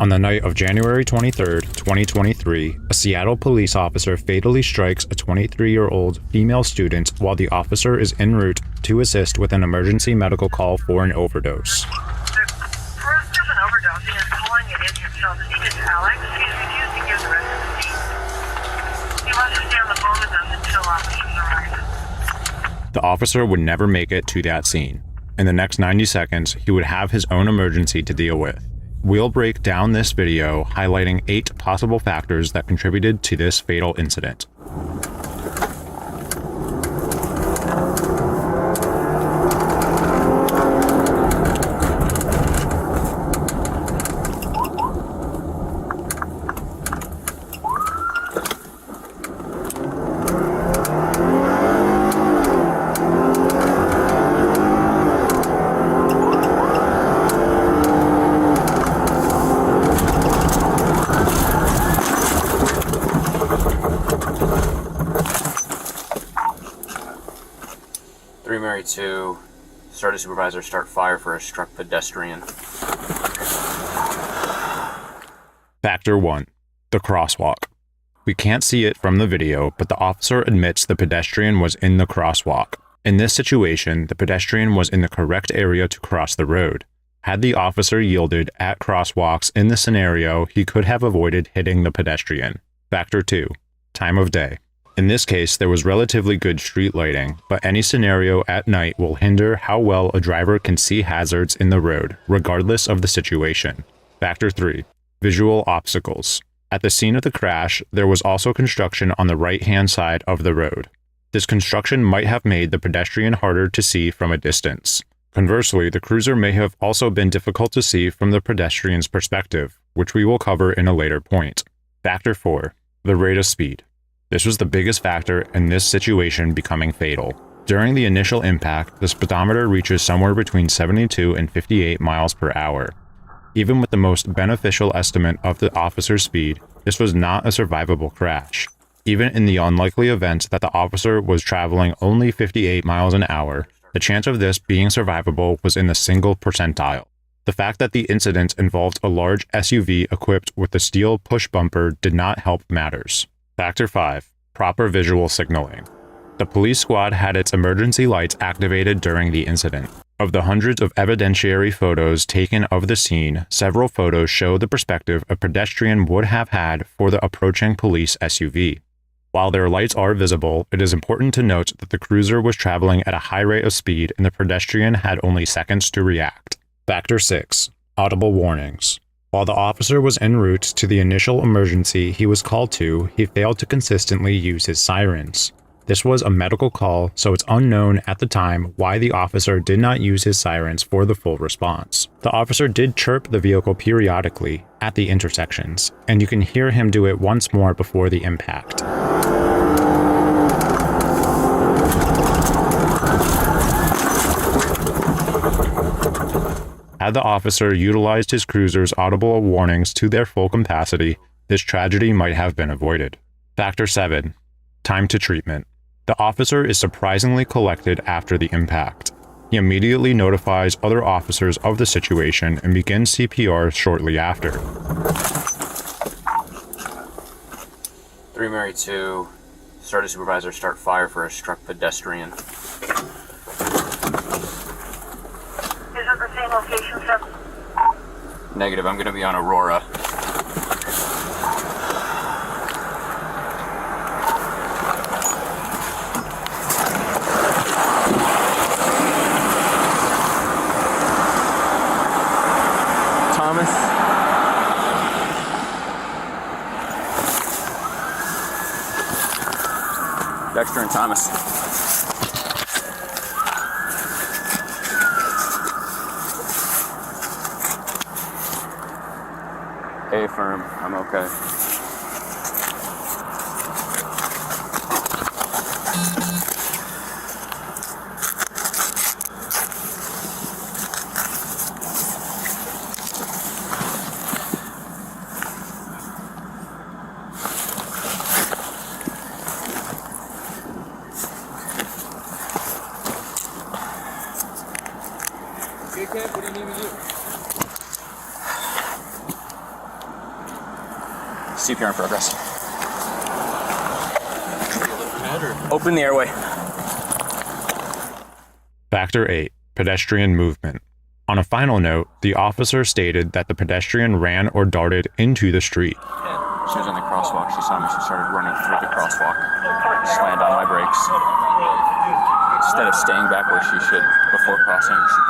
On the night of January 23, 2023, a Seattle police officer fatally strikes a 23-year-old female student while the officer is en route to assist with an emergency medical call for an overdose. The person overdosing is calling it in himself. His name is Alex. He's refused to give the rest of the name. He wants to stay on the phone with us until officers arrive. The officer would never make it to that scene. In the next 90 seconds, he would have his own emergency to deal with. We'll break down this video highlighting 8 possible factors that contributed to this fatal incident. Mary 2, start a supervisor, start fire for a struck pedestrian. Factor 1. The crosswalk. We can't see it from the video, but the officer admits the pedestrian was in the crosswalk. In this situation, the pedestrian was in the correct area to cross the road. Had the officer yielded at crosswalks in the scenario, he could have avoided hitting the pedestrian. Factor 2. Time of day. In this case, there was relatively good street lighting, but any scenario at night will hinder how well a driver can see hazards in the road, regardless of the situation. Factor 3. Visual obstacles. At the scene of the crash, there was also construction on the right-hand side of the road. This construction might have made the pedestrian harder to see from a distance. Conversely, the cruiser may have also been difficult to see from the pedestrian's perspective, which we will cover in a later point. Factor 4. The rate of speed. This was the biggest factor in this situation becoming fatal. During the initial impact, the speedometer reaches somewhere between 72 and 58 miles per hour. Even with the most beneficial estimate of the officer's speed, this was not a survivable crash. Even in the unlikely event that the officer was traveling only 58 miles an hour, the chance of this being survivable was in the single percentile. The fact that the incident involved a large SUV equipped with the steel push bumper did not help matters. Factor 5. Proper visual signaling. The police squad had its emergency lights activated during the incident. Of the hundreds of evidentiary photos taken of the scene, several photos show the perspective a pedestrian would have had for the approaching police SUV. While their lights are visible, it is important to note that the cruiser was traveling at a high rate of speed and the pedestrian had only seconds to react. Factor 6. Audible warnings. While the officer was en route to the initial emergency he was called to, he failed to consistently use his sirens. This was a medical call, so it's unknown at the time why the officer did not use his sirens for the full response. The officer did chirp the vehicle periodically at the intersections, and you can hear him do it once more before the impact. Had the officer utilized his cruiser's audible warnings to their full capacity, this tragedy might have been avoided. Factor 7. Time to treatment. The officer is surprisingly collected after the impact. He immediately notifies other officers of the situation and begins CPR shortly after. 3 Mary 2, start a supervisor, start fire for a struck pedestrian. Is it the same location, sir? Negative, I'm going to be on Aurora. Thomas? Dexter and Thomas. A-firm, I'm okay. Okay, Cap, what do you need me to do? CPR in progress. Open the airway. Factor 8. Pedestrian movement. On a final note, the officer stated that the pedestrian ran or darted into the street. She was in the crosswalk. She saw me. She started running through the crosswalk. Slammed on my brakes. Instead of staying back where she should before crossing, she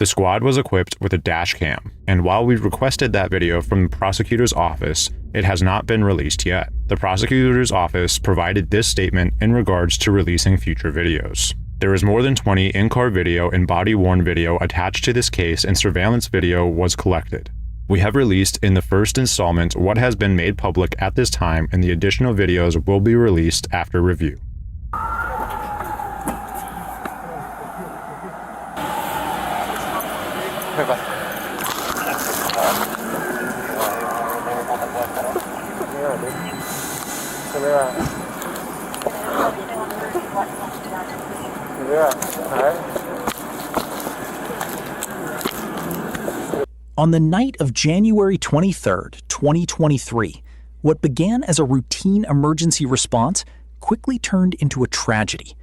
The squad was equipped with a dash cam, and while we requested that video from the prosecutor's office, it has not been released yet. The prosecutor's office provided this statement in regards to releasing future videos. There is more than 20 in-car video and body-worn video attached to this case, and surveillance video was collected. We have released in the first installment what has been made public at this time, and the additional videos will be released after review. On the night of January 23rd, 2023, what began as a routine emergency response quickly turned into a tragedy.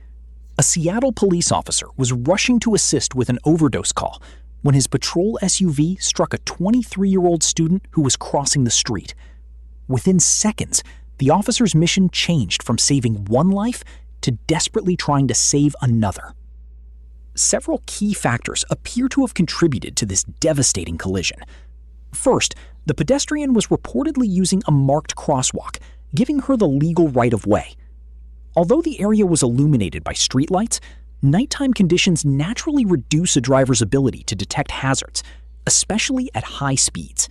A Seattle police officer was rushing to assist with an overdose call when his patrol SUV struck a 23-year-old student who was crossing the street. Within seconds, the officer's mission changed from saving one life to desperately trying to save another. Several key factors appear to have contributed to this devastating collision. First, the pedestrian was reportedly using a marked crosswalk, giving her the legal right-of-way. Although the area was illuminated by streetlights, nighttime conditions naturally reduce a driver's ability to detect hazards, especially at high speeds.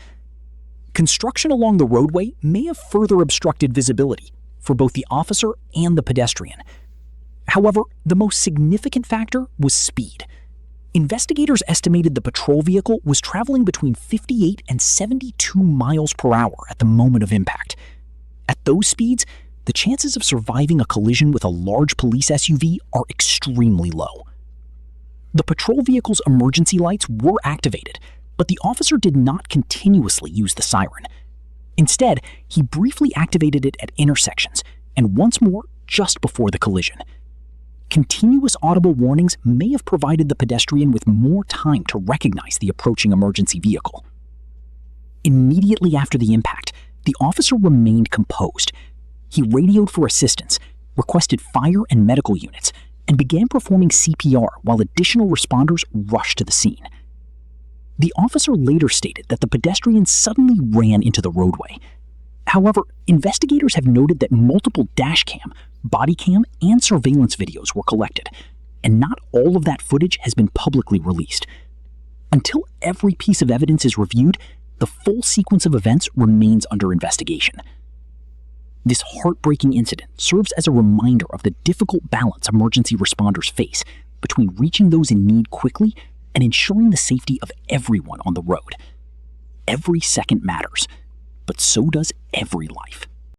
Construction along the roadway may have further obstructed visibility for both the officer and the pedestrian. However, the most significant factor was speed. Investigators estimated the patrol vehicle was traveling between 58 and 72 miles per hour at the moment of impact. At those speeds, the chances of surviving a collision with a large police SUV are extremely low. The patrol vehicle's emergency lights were activated, but the officer did not continuously use the siren. Instead, he briefly activated it at intersections, and once more just before the collision. Continuous audible warnings may have provided the pedestrian with more time to recognize the approaching emergency vehicle. Immediately after the impact, the officer remained composed. He radioed for assistance, requested fire and medical units, and began performing CPR while additional responders rushed to the scene. The officer later stated that the pedestrian suddenly ran into the roadway. However, investigators have noted that multiple dashcam, bodycam, and surveillance videos were collected, and not all of that footage has been publicly released. Until every piece of evidence is reviewed, the full sequence of events remains under investigation. This heartbreaking incident serves as a reminder of the difficult balance emergency responders face between reaching those in need quickly and ensuring the safety of everyone on the road. Every second matters, but so does every life.